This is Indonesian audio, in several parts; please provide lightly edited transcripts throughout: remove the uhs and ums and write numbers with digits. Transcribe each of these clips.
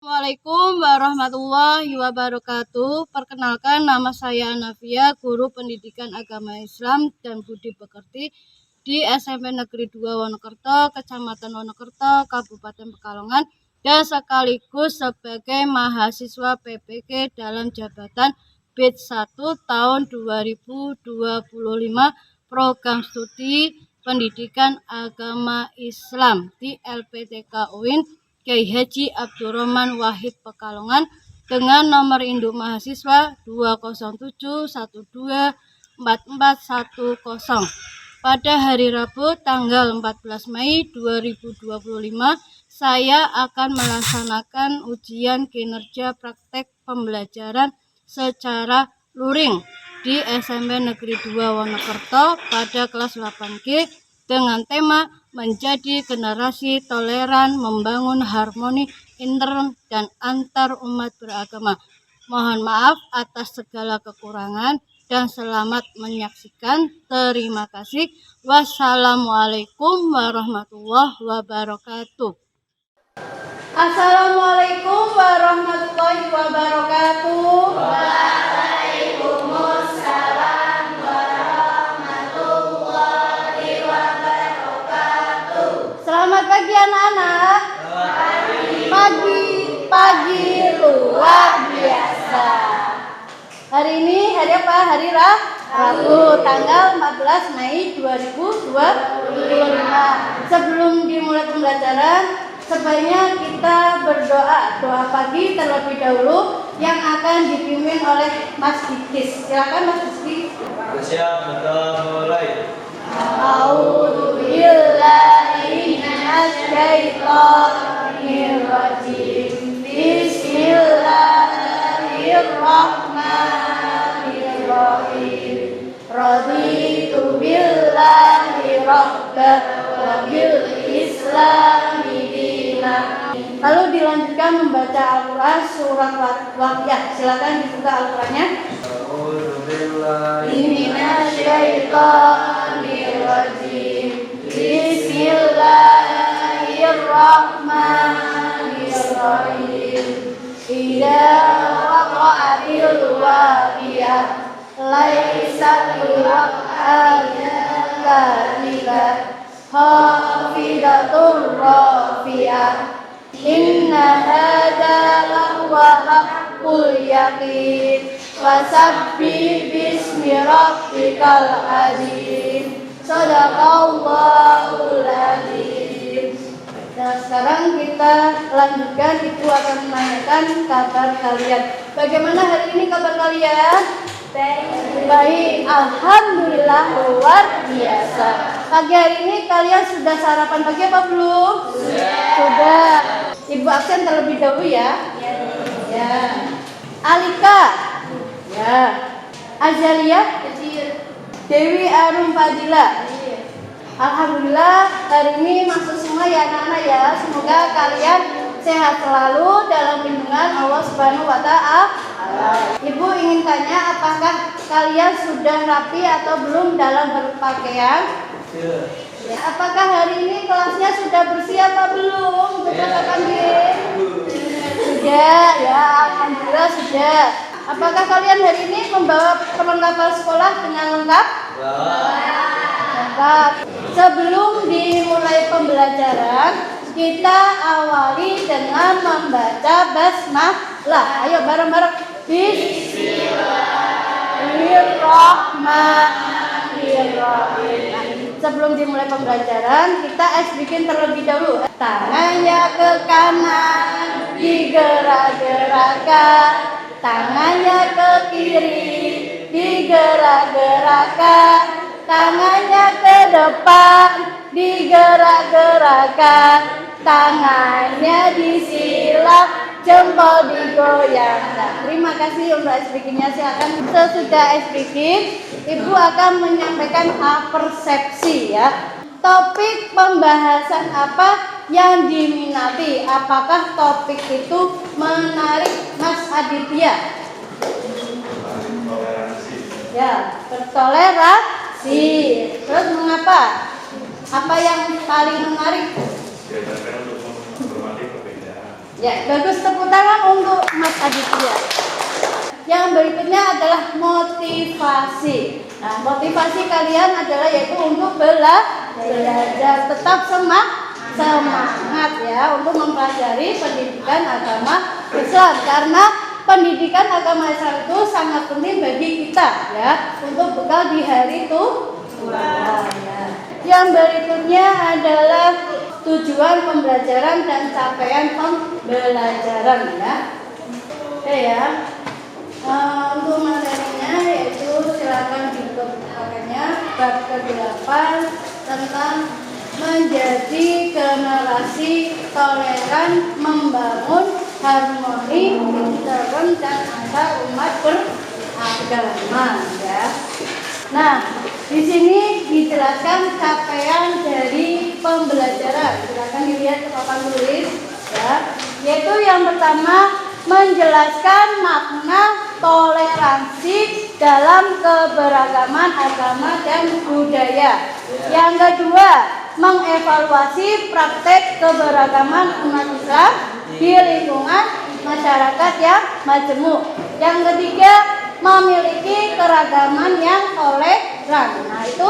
Assalamualaikum warahmatullahi wabarakatuh. Perkenalkan, nama saya Anavia, guru pendidikan agama Islam dan budi pekerti di SMP Negeri 2 Wonokerto, Kecamatan Wonokerto, Kabupaten Pekalongan, dan sekaligus sebagai mahasiswa PPG dalam jabatan Batch 1 tahun 2025 Program Studi Pendidikan Agama Islam di LPTK UIN Kiai Haji Abdurrahman Wahid Pekalongan dengan nomor induk mahasiswa 207124410. Pada hari Rabu tanggal 14 Mei 2025, saya akan melaksanakan ujian kinerja praktek pembelajaran secara luring di SMP Negeri 2 Wonokerto pada kelas 8G dengan tema menjadi generasi toleran membangun harmoni intern dan antar umat beragama. Mohon maaf atas segala kekurangan dan selamat menyaksikan. Terima kasih. Wassalamualaikum warahmatullahi wabarakatuh. Assalamualaikum warahmatullahi wabarakatuh. Waalaikumsalam warahmatullahi wabarakatuh. Selamat pagi anak-anak. Pagi luar biasa. Hari ini hari apa? Hari Rabu tanggal 14 Mei 2025. Sebelum dimulai pembelajaran, sebaiknya kita berdoa, doa pagi terlebih dahulu yang akan dipimpin oleh Mas Dikis. Silakan Mas Dikis. Siap, kita mulai. A'udzubillahi minasyaitonir rajim. Bismillahirrahmanirrahim. Raditu billahi rabban wa bil islami dinan. Lalu dilanjutkan membaca Al-Quran surat Waqiah. Silakan dibuka Al-Qurannya. Minasyaitonirrajim. Bismillahirrahmanirrahim. Idza waqa'atil waqi'ah laisa waqa'atha kadhibah khafidatur rafi'ah. Inna hadza lahuwa haqqul yaqin wasabbih bismi rabbikal azim. Shadaqallahul azim. Nah, sekarang kita lanjutkan. Ibu akan menanyakan kabar kalian. Bagaimana hari ini kabar kalian? Baik, alhamdulillah luar biasa. Pagi hari ini kalian sudah sarapan pagi apa belum? Sudah. Ibu absen terlebih dahulu ya. Ya. Alika. Ya. Azalia. Dewi Arum Fadila. Alhamdulillah hari ini masuk semua ya anak-anak ya. Semoga kalian sehat selalu dalam lindungan Allah Subhanahu wa Ta'ala. Ibu ingin tanya, apakah kalian sudah rapi atau belum dalam berpakaian? Ya, apakah hari ini kelasnya sudah bersih apa belum? Katakan sudah ya, alhamdulillah sudah. Apakah kalian hari ini membawa perlengkapan sekolah dengan lengkap? Lengkap. Sebelum dimulai pembelajaran, kita awali dengan membaca basmalah. Ayo bareng-bareng. Bismillahirrahmanirrahim. Sebelum dimulai pembelajaran, kita bikin terlebih dahulu. Tangannya ke kanan, digerak-gerakkan. Tangannya ke kiri, digerak-gerakkan. Tangannya ke depan, digerak-gerakkan. Tangannya disilap, jempol digoyangkan. Terima kasih untuk speakingnya. Silakan. Sesudah speaking, Ibu akan menyampaikan persepsi ya. Topik pembahasan apa yang diminati? Apakah topik itu menarik Mas Aditya? Ya, bertoleransi. Terus mengapa? Apa yang paling menarik? Diajarkan untuk menghormati perbedaan. Ya, bagus, tepuk tangan untuk Mas Aditya. Yang berikutnya adalah motivasi. Nah, motivasi kalian adalah yaitu untuk belajar, tetap semangat ya untuk mempelajari pendidikan agama Islam, karena pendidikan agama Islam itu sangat penting bagi kita ya untuk bekal di hari Tuhan. Ya. Yang berikutnya adalah tujuan pembelajaran dan capaian pembelajaran ya. Oke ya. Untuk materinya yaitu silakan dibukanya bab ke-8 tentang menjadi generasi toleran, membangun harmoni, toleran dan antar umat beragama ya. Nah, di sini dijelaskan capaian dari pembelajaran. Silakan dilihat ke papan tulis ya. Yaitu yang pertama menjelaskan makna toleransi dalam keberagaman agama dan budaya. Yang kedua, mengevaluasi praktek keberagaman umat Islam di lingkungan masyarakat yang majemuk. Yang ketiga, memiliki keragaman yang toleran. Nah, itu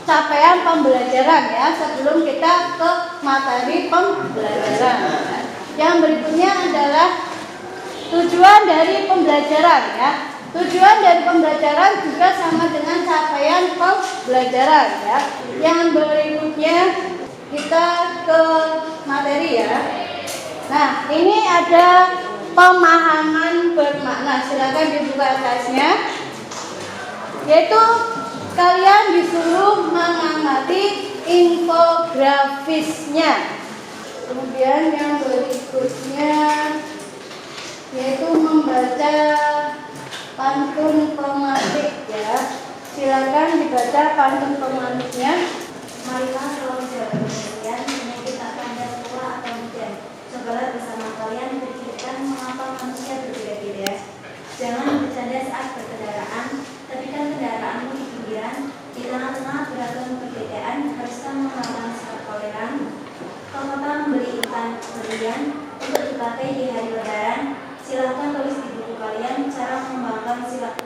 capaian pembelajaran ya sebelum kita ke materi pembelajaran. Yang berikutnya adalah tujuan dari pembelajaran ya. Tujuan dari pembelajaran juga sama dengan capaian pembelajaran ya. Yang berikutnya kita ke materi ya. Nah, ini ada pemahaman bermakna. Silakan dibuka atasnya. Yaitu kalian disuruh mengamati infografisnya. Kemudian yang berikutnya yaitu membaca pantun pematik ya. Silakan dibaca pantun pematiknya. Marilah selalu jaga kalian, penyakit akan ada tua atau muda. Cobalah bersama kalian berpikirkan mengapa manusia berbeda-beda. Jangan bercanda saat berkendaraan, tepikan kendaraanmu di pinggiran. Di tengah-tengah beragam perbedaan, haruskan melakukan sikap toleran. Kota membeli ikan berlian untuk dipakai di hari lebaran. Silahkan tulis di buku kalian cara mengembangkan sikap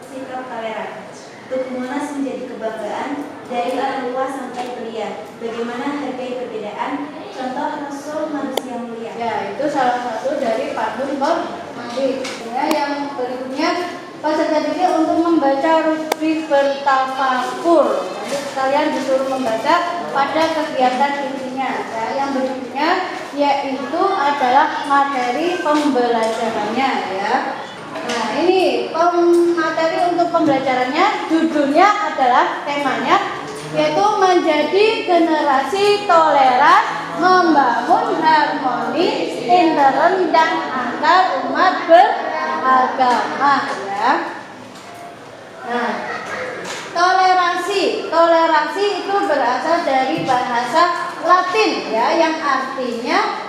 toleran. Untuk Monas menjadi kebanggaan dari arah luas sampai belia. Bagaimana hargai perbedaan? Contoh Rasul manusia mulia. Ya, itu salah satu dari pantun pematik. Ya, yang berikutnya peserta didik untuk membaca rubrik bertafakur. Jadi kalian disuruh membaca pada kegiatan intinya. Ya, yang berikutnya yaitu adalah materi pembelajarannya ya. Nah, ini materi untuk pembelajarannya, judulnya adalah temanya yaitu menjadi generasi toleran, membangun harmoni, toleran dan antar umat beragama ya. Nah, toleransi itu berasal dari bahasa Latin ya, yang artinya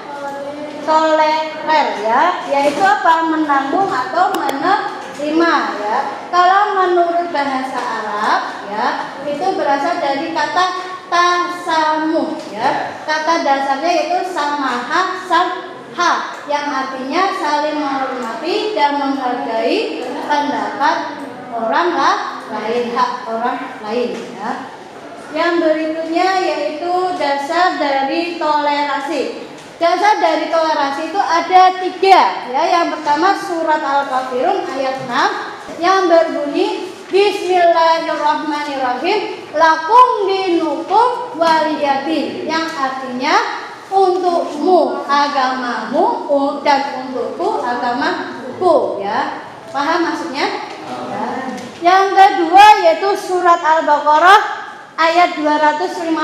tolerer ya, yaitu apa? Menanggung atau menerima ya. Kalau menurut bahasa Arab ya, itu berasal dari kata tasamuh ya. Kata dasarnya yaitu samaha samha, yang artinya saling menghormati dan menghargai pendapat orang lain, hak orang lain ya. Yang berikutnya yaitu dasar dari toleransi. Dasar dari toleransi itu ada 3 ya. Yang pertama surat Al-Kafirun ayat 6 yang berbunyi Bismillahirrahmanirrahim, lakum dinukum waliyadin, yang artinya untukmu agamamu dan untukku agamaku ya. Paham maksudnya? Ya. Yang kedua yaitu surat Al-Baqarah ayat 256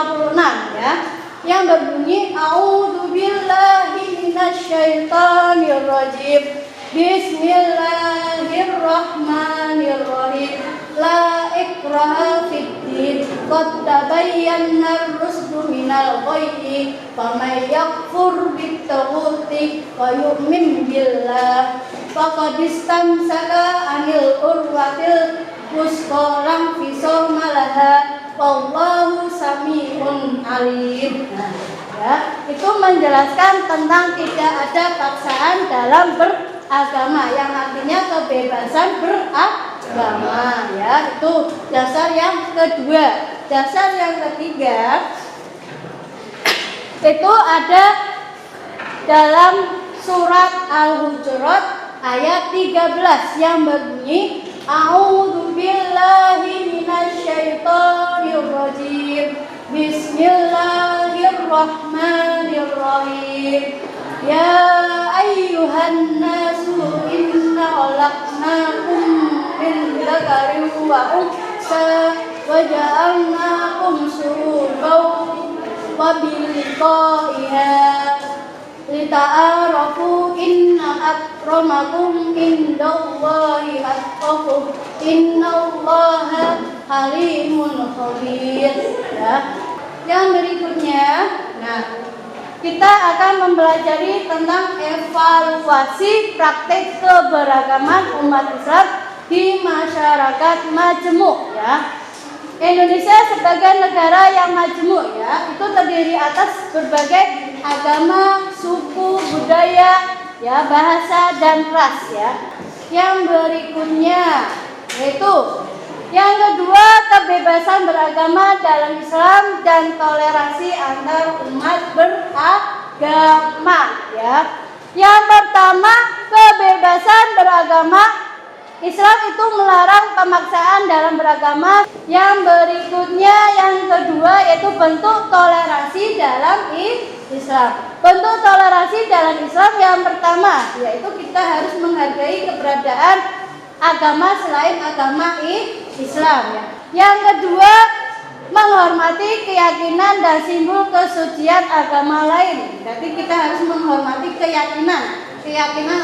ya, yang berbunyi A'udzubillahi minasyaitonirrajim. Bismillahirrahmanirrahim. La ikraha fiddin. Qad tabayyana ar-rusdu minal ghayyi. Faman yakfur bit-taghuti wa yu'min billah faqad istamsaka 'anil urwatil wusqa lam fisama laha wallahu sami'un alim. Nah, ya, itu menjelaskan tentang tidak ada paksaan dalam beragama, yang artinya kebebasan beragama, ya. Itu dasar yang kedua. Dasar yang ketiga itu ada dalam surat Al-Hujurat ayat 13 yang berbunyi A'udzu billahi minasyaitonir rajim. Bismillahirrahmanirrahim. Ya ayyuhan nasu inna khalaqnakum min dzakarin wa unsa wa ja'alnakum syu'uban wa biliqa'iha lita'arafu inna akramakum indallahi atqakum innallaha halimun khabir. Ya. Yang berikutnya, nah, kita akan mempelajari tentang evaluasi praktik keberagaman umat Islam di masyarakat majemuk, ya. Indonesia sebagai negara yang majemuk, ya, itu terdiri atas berbagai agama, suku, budaya, ya, bahasa dan ras, ya. Yang berikutnya yaitu yang kedua, kebebasan beragama dalam Islam dan toleransi antar umat beragama, ya. Yang pertama, kebebasan beragama. Islam itu melarang pemaksaan dalam beragama. Yang berikutnya, yang kedua, yaitu bentuk toleransi dalam Islam. Bentuk toleransi dalam Islam yang pertama, yaitu kita harus menghargai keberadaan agama selain agama Islam, ya. Yang kedua, menghormati keyakinan dan simbol kesucian agama lain. Jadi kita harus menghormati keyakinan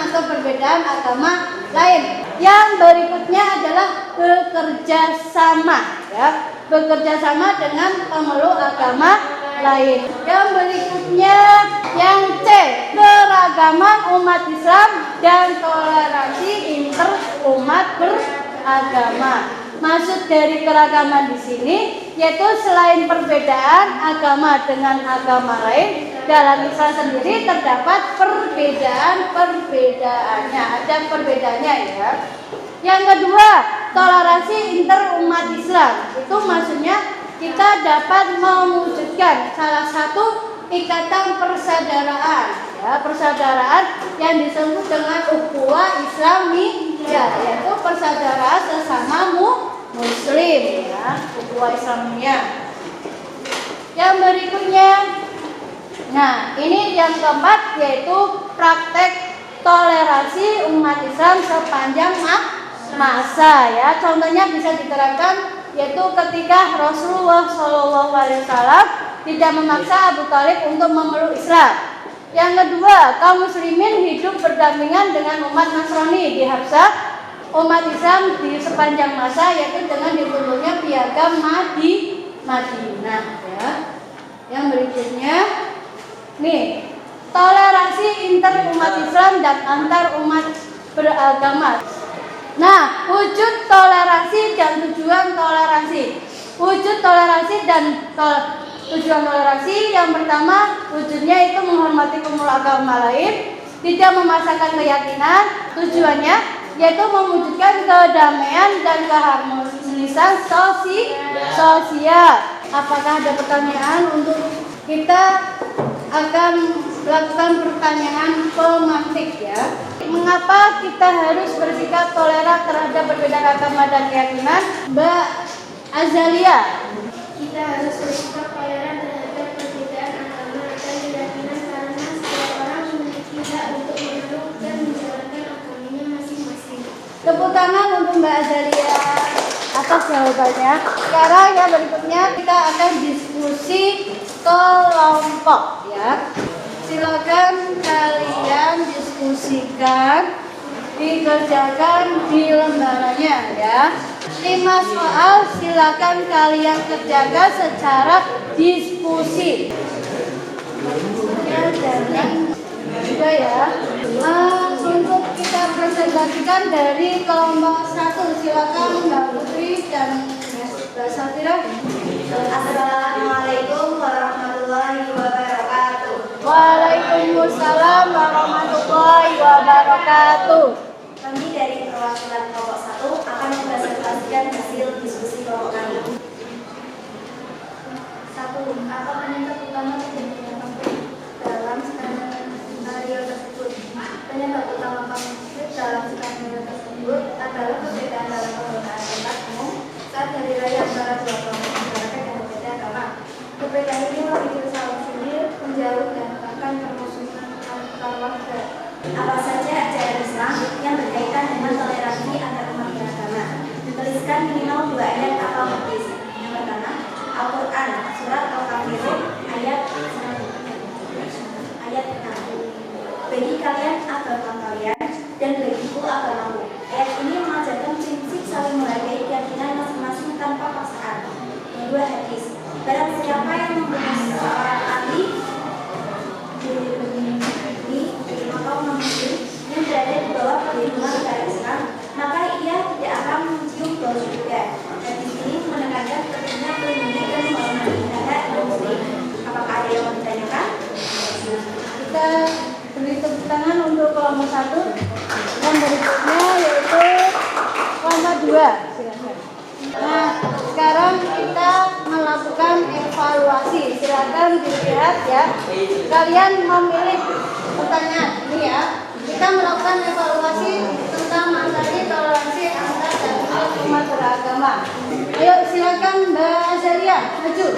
atau perbedaan agama lain. Yang berikutnya adalah bekerja sama, ya. Bekerja sama dengan pemeluk agama lain. Yang berikutnya, yang C, keragaman umat Islam dan toleransi inter umat beragama. Maksud dari keragaman di sini yaitu selain perbedaan agama dengan agama lain, dalam Islam sendiri terdapat perbedaan-perbedaannya, ada perbedaannya, ya. Yang kedua, toleransi inter umat Islam. Itu maksudnya kita dapat mewujudkan salah satu ikatan persaudaraan, ya, persaudaraan yang disebut dengan ukhuwah Islamiyah, yaitu persaudaraan sesama muslim, ya, ukhuwah Islamiyah. Yang berikutnya, nah, ini yang keempat, yaitu praktek toleransi umat Islam sepanjang masa, ya. Contohnya bisa diterapkan yaitu ketika Rasulullah SAW tidak memaksa Abu Thalib untuk memeluk Islam. Yang kedua, kaum muslimin hidup berdampingan dengan umat Nasrani di Habsah, umat Islam di sepanjang masa, yaitu dengan dibentuknya piagam Madinah, ya. Yang berikutnya, nih, toleransi inter umat Islam dan antar umat beragama. Nah, wujud toleransi dan tujuan toleransi. Wujud toleransi dan tujuan toleransi yang pertama, wujudnya itu menghormati pemeluk agama lain, tidak memaksakan keyakinan. Tujuannya yaitu mewujudkan kedamaian dan keharmonisan sosial. Apakah ada pertanyaan? Untuk kita akan melakukan pertanyaan pemantik, ya. Mengapa kita harus bersikap toleran terhadap perbedaan agama dan keyakinan? Mbak Azalia. Kita harus bersikap toleran terhadap perbedaan agama dan keyakinan karena setiap orang memiliki hak untuk memeluk dan menjalankan agamanya masing-masing. Tepuk tangan untuk Mbak Azalia atas jawabannya. Sekarang yang berikutnya kita akan diskusi kelompok, ya. Silakan kalian diskusikan, dikerjakan di lembarannya, ya. 5 soal silakan kalian kerjakan secara diskusi. Ya, jangan juga, ya. Untuk kita presentasikan dari kelompok 1, silakan Mbak Putri dan Mbak Safira. Assalamualaikum warahmatullahi wabarakatuh. Waalaikumsalam warahmatullahi wabarakatuh. Kami dari perwakilan kelompok 1 akan mempresentasikan hasil diskusi kelompok kami. 1. Apa penyebab utama terjadinya konflik dalam skenario tersebut? Penyebab utama konflik dalam skenario tersebut adalah perbedaan dalam penggunaan tempat umum saat hari raya antara dua kelompok masyarakat yang berbeda agama. Perbedaan ini memicu saling sendiri, menjauh, dan bahkan permusuhan antar warga. Apa saja ajaran Islam yang berkaitan dengan toleransi antar umat beragama? Tuliskan minimal 2 ayat atau hadis. Yang pertama, Al-Quran, surat Al-Kafirun, ayat 6. Bagi kalian agama kalian dan bagiku agamamu. Ayat ini mengajarkan prinsip saling menghargai keyakinan masing-masing tanpa paksaan. Yang 2, hadis. Barang siapa yang membunuh seorang ahli atau muslim yang berada di bawah perlindungan negara Islam, maka ia tidak akan mencium bau surga. Dan di sini menekankan pentingnya melindungi dan menghormati negara dan muslim. Apakah ada yang mau ditanyakan? Kita beri tepuk tangan untuk kelompok 1. Dan berikutnya yaitu kelompok 2. Silakan. Nah, sekarang kita melakukan evaluasi. Silakan dilihat ya. Kalian memilih pertanyaan ini ya. Kita melakukan evaluasi tentang materi toleransi antar dan umat beragama. Ayo silakan Mbak Azalia maju.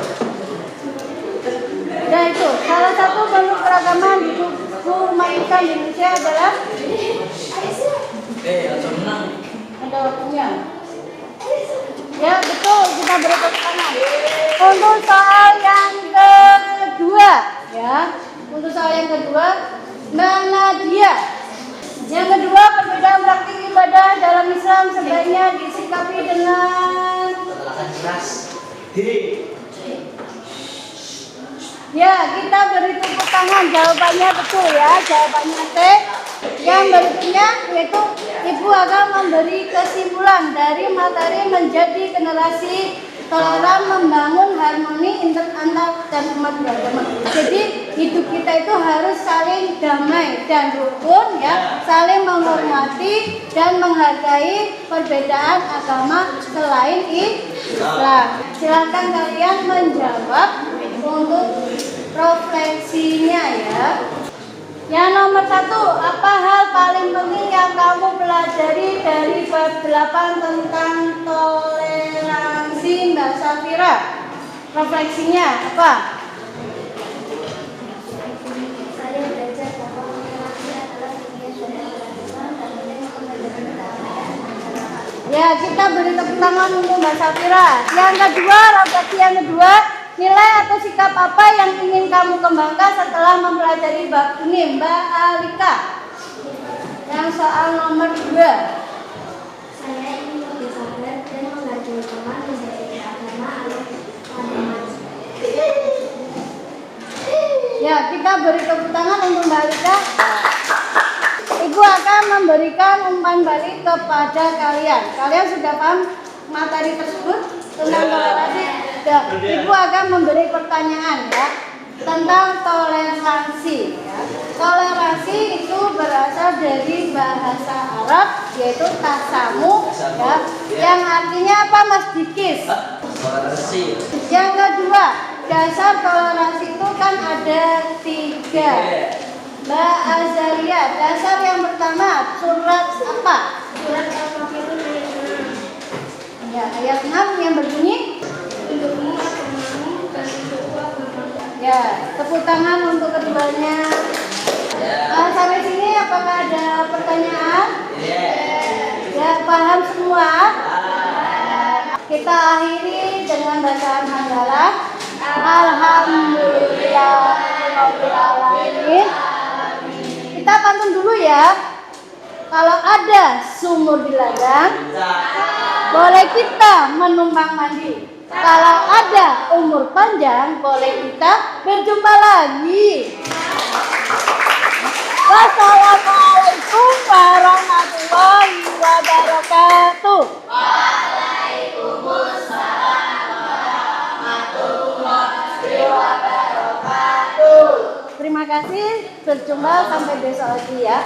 Nah itu salah satu bentuk keragaman di buku umat Islam di Indonesia adalah ada waktunya. Ya betul, kita beri tepuk tangan. Untuk soal yang kedua ya. Untuk soal yang kedua, Mbak Nadia. Yang kedua, perbedaan praktik ibadah dalam Islam sebaiknya disikapi dengan ya, kita beri tepuk tangan. Jawabannya betul ya, jawabannya T. Yang berikutnya yaitu Ibu akan memberi kesimpulan dari materi menjadi generasi toleran membangun harmoni antar dan umat beragama. Jadi hidup kita itu harus saling damai dan rukun ya, saling menghormati dan menghargai perbedaan agama selain Islam. Silakan kalian menjawab untuk refleksinya ya. Yang nomor 1, apa hal paling penting yang kamu pelajari dari bab 8 tentang toleransi, Mbak Safira? Refleksinya apa? Saya belajar bahwa toleransi adalah bagian dari keberagaman dan menjaga perdamaian antara umat. Ya, kita beri tepuk tangan untuk Mbak Safira. Yang kedua, refleksi yang kedua, nilai atau sikap apa yang ingin kamu kembangkan setelah mempelajari bab ini, Mbak Alika? Yang soal nomor 2. Saya ingin lebih sabar dan menghargai teman menjadi agama agar Ya, kita beri tepuk tangan untuk Mbak Alika. Ibu akan memberikan umpan balik kepada kalian. Kalian sudah paham materi tersebut tentang toleransi? Ya, Ibu akan memberi pertanyaan ya tentang toleransi. Ya. Toleransi itu berasal dari bahasa Arab yaitu tasamu, ya, yang artinya apa, Mas Dikis? Toleransi. Yang kedua, dasar toleransi itu kan ada 3. Mbak Azalia, dasar yang pertama surat apa? Surat Al-Kafirun ayat 6. Ya, ayat 6 yang berbunyi Untukmu agamamu dan untukku agamaku. ya, tepuk tangan untuk keduanya. Sampai sini apakah ada pertanyaan? Ya, paham semua? Kita akhiri dengan bacaan hamdalah. Alhamdulillahirobbilalamin. Kita pantun dulu ya. Kalau ada sumur di ladang, boleh kita menumpang mandi. Kalau ada umur panjang, boleh kita berjumpa lagi. Wassalamualaikum warahmatullahi wabarakatuh. Waalaikumsalam warahmatullahi wabarakatuh. Terima kasih. kasih. Berjumpa sampai besok lagi ya.